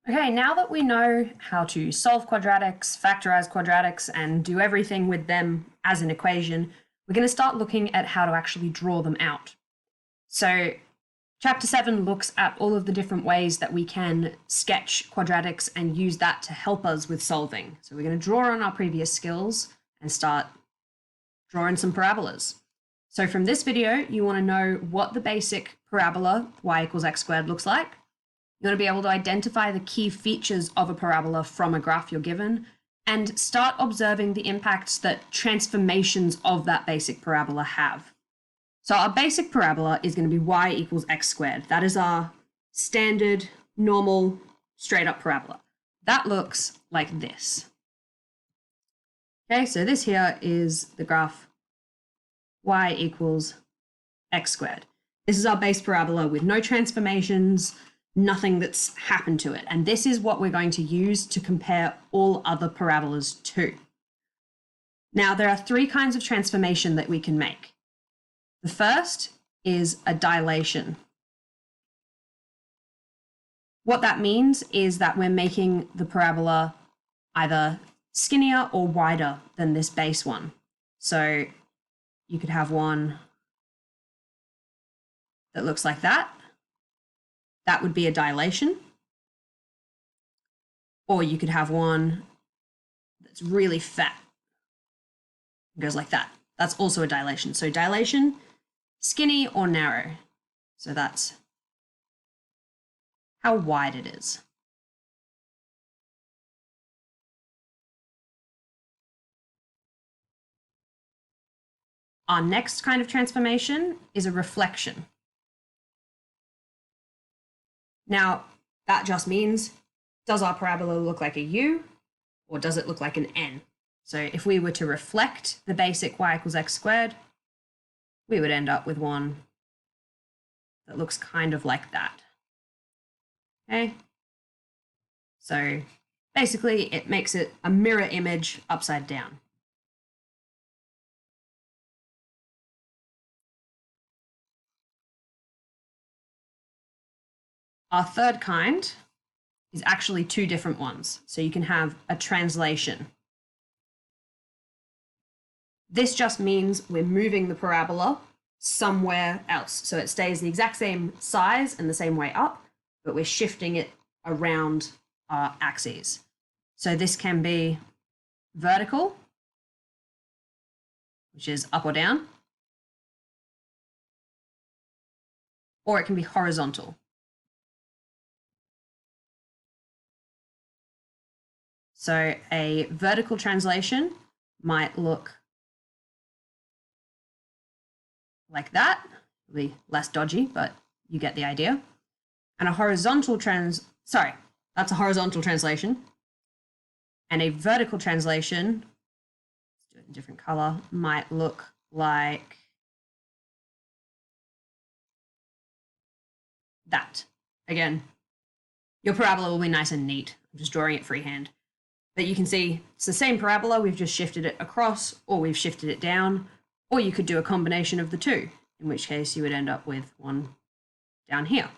Okay, now that we know how to solve quadratics, factorize quadratics, and do everything with them as an equation, we're going to start looking at how to actually draw them out. So Chapter 7 looks at all of the different ways that we can sketch quadratics and use that to help us with solving. So we're going to draw on our previous skills and start drawing some parabolas. So from this video, you want to know what the basic parabola y equals x squared looks like. You want to be able to identify the key features of a parabola from a graph you're given and start observing the impacts that transformations of that basic parabola have. So our basic parabola is going to be y equals x squared. That is our standard, normal, straight up parabola. That looks like this. Okay, so this here is the graph y equals x squared. This is our base parabola with no transformations, nothing that's happened to it. And this is what we're going to use to compare all other parabolas to. Now, there are three kinds of transformation that we can make. The first is a dilation. What that means is that we're making the parabola either skinnier or wider than this base one. So you could have one that looks like that. That would be a dilation. Or you could have one that's really fat. It goes like that. That's also a dilation. So dilation, skinny or narrow. So that's how wide it is. Our next kind of transformation is a reflection. Now, that just means, does our parabola look like a U or does it look like an N? So if we were to reflect the basic y equals x squared, we would end up with one that looks kind of like that. Okay? So basically, it makes it a mirror image upside down. Our third kind is actually two different ones. So you can have a translation. This just means we're moving the parabola somewhere else. So it stays the exact same size and the same way up, but we're shifting it around our axes. So this can be vertical, which is up or down, or it can be horizontal. So a vertical translation might look like that. It'll be less dodgy, but you get the idea. And a horizontal that's a horizontal translation. And a vertical translation, let's do it in a different color, might look like that. Again, your parabola will be nice and neat. I'm just drawing it freehand. But you can see it's the same parabola, we've just shifted it across, or we've shifted it down, or you could do a combination of the two, in which case you would end up with one down here.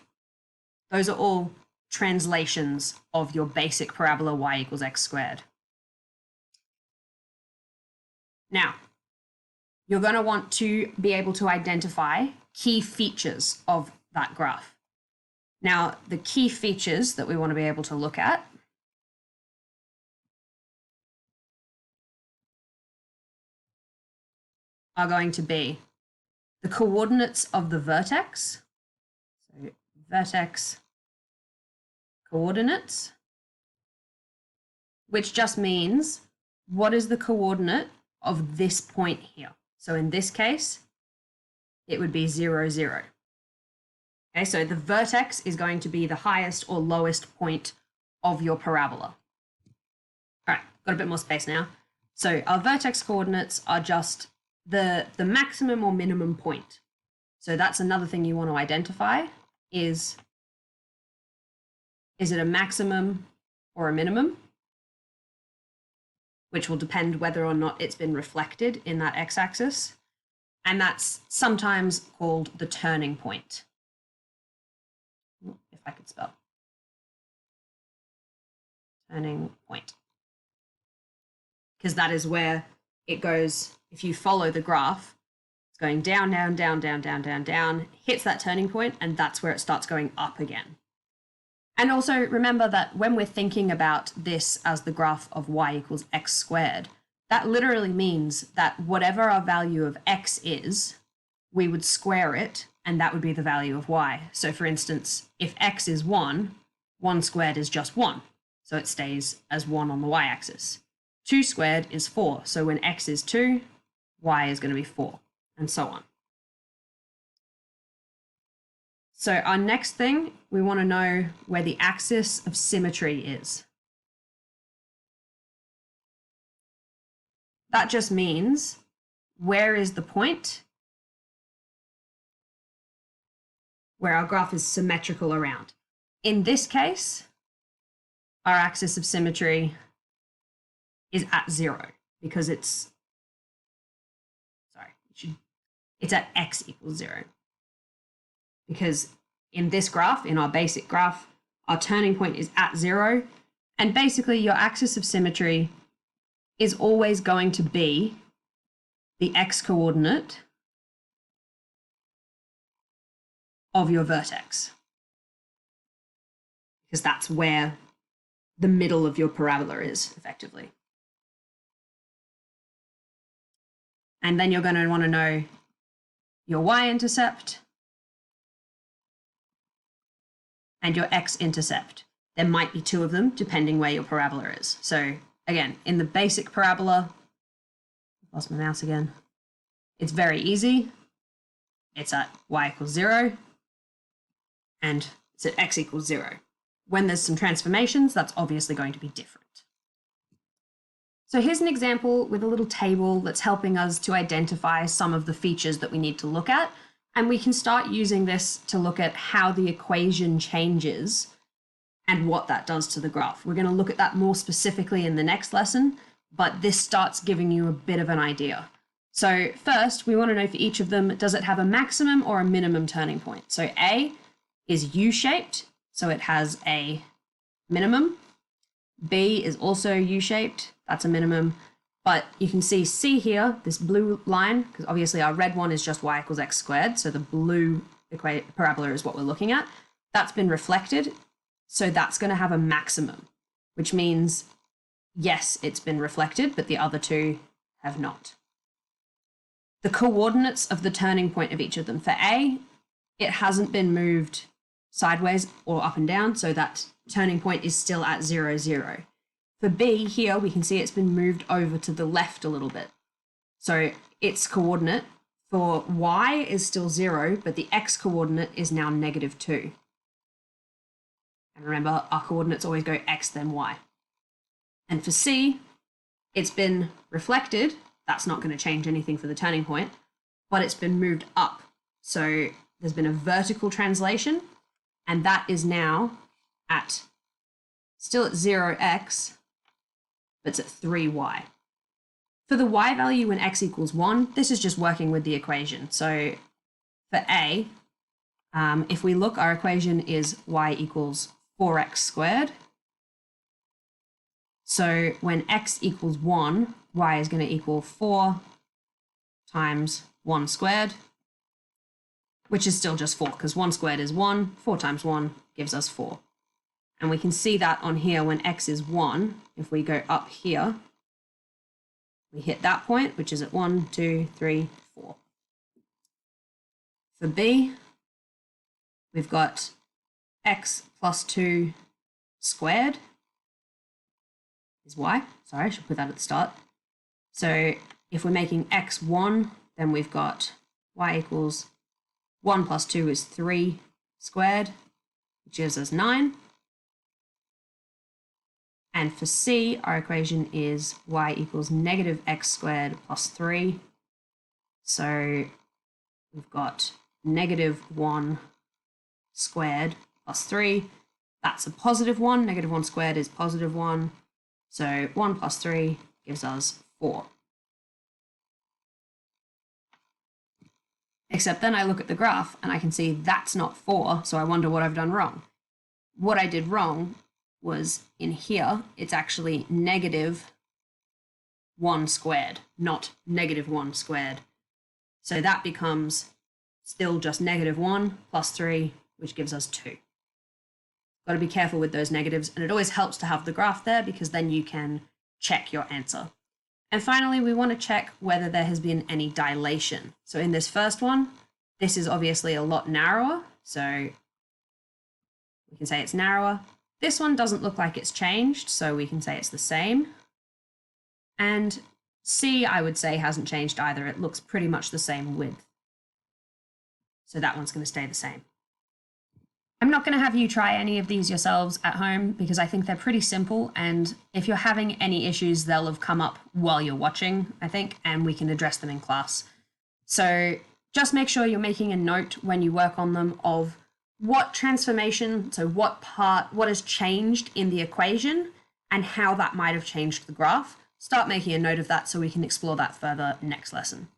Those are all translations of your basic parabola y equals x squared. Now, you're going to want to be able to identify key features of that graph. Now, the key features that we want to be able to look at are going to be the coordinates of the vertex. So vertex coordinates, which just means what is the coordinate of this point here. So in this case, it would be 0, 0. Okay, so the vertex is going to be the highest or lowest point of your parabola. All right, got a bit more space now. So our vertex coordinates are just the maximum or minimum point. So that's another thing you want to identify is it a maximum or a minimum? Which will depend whether or not it's been reflected in that x-axis. And that's sometimes called the turning point. If I could spell. turning point. Because that is where it goes, if you follow the graph, it's going down, down, down, down, down, down, down, hits that turning point, and that's where it starts going up again. And also remember that when we're thinking about this as the graph of y equals x squared, that literally means that whatever our value of x is, we would square it, and that would be the value of y. So for instance, if x is 1, 1 squared is just 1, so it stays as 1 on the y-axis. 2 squared is 4, so when x is 2, y is going to be 4, and so on. So our next thing, we want to know where the axis of symmetry is. That just means, where is the point where our graph is symmetrical around? In this case, our axis of symmetry is at 0 because it's at x equals 0. Because in this graph, in our basic graph, our turning point is at 0, and basically your axis of symmetry is always going to be the x coordinate of your vertex, because that's where the middle of your parabola is, effectively. And then you're going to want to know your y-intercept and your x-intercept. There might be 2 of them, depending where your parabola is. So again, in the basic parabola, lost my mouse again, it's very easy. It's at y equals 0, and it's at x equals 0. When there's some transformations, that's obviously going to be different. So here's an example with a little table that's helping us to identify some of the features that we need to look at. And we can start using this to look at how the equation changes and what that does to the graph. We're going to look at that more specifically in the next lesson, but this starts giving you a bit of an idea. So first, we want to know for each of them, does it have a maximum or a minimum turning point? So A is U-shaped, so it has a minimum. B is also U-shaped, that's a minimum. But you can see C here, this blue line, because obviously our red one is just y equals x squared, so the blue parabola is what we're looking at. That's been reflected, so that's going to have a maximum, which means, yes, it's been reflected, but the other 2 have not. The coordinates of the turning point of each of them. For A, it hasn't been moved sideways or up and down, so that turning point is still at 0, 0. For B, here we can see it's been moved over to the left a little bit. So its coordinate for y is still 0, but the x coordinate is now -2. And remember, our coordinates always go x then y. And for C, it's been reflected. That's not going to change anything for the turning point, but it's been moved up. So there's been a vertical translation, and that is now still at 0x, but it's at 3y. For the y value when x equals 1, this is just working with the equation. So for A, if we look, our equation is y equals 4x squared. So when x equals 1, y is going to equal 4 times 1 squared, which is still just 4, because 1 squared is 1, 4 times 1 gives us 4. And we can see that on here when x is 1, if we go up here, we hit that point, which is at 1, 2, 3, 4. For B, we've got x plus 2 squared is y. Sorry, I should put that at the start. So if we're making x 1, then we've got y equals 1 plus 2 is 3 squared, which gives us 9. And for C, our equation is y equals -x squared plus 3. So we've got -1 squared plus 3. That's a positive 1. -1 squared is positive 1. So 1 plus 3 gives us 4. Except then I look at the graph and I can see that's not 4, so I wonder what I've done wrong. What I did wrong was in here, it's actually negative 1 squared, not negative 1 squared. So that becomes still just negative 1 plus 3, which gives us 2. Got to be careful with those negatives, and it always helps to have the graph there because then you can check your answer. And finally, we want to check whether there has been any dilation. So in this first one, this is obviously a lot narrower, so we can say it's narrower. This one doesn't look like it's changed, so we can say it's the same. And C, I would say, hasn't changed either. It looks pretty much the same width. So that one's going to stay the same. I'm not going to have you try any of these yourselves at home because I think they're pretty simple, and if you're having any issues, they'll have come up while you're watching, I think, and we can address them in class. So just make sure you're making a note when you work on them of what transformation, so what has changed in the equation and how that might have changed the graph. Start making a note of that so we can explore that further next lesson.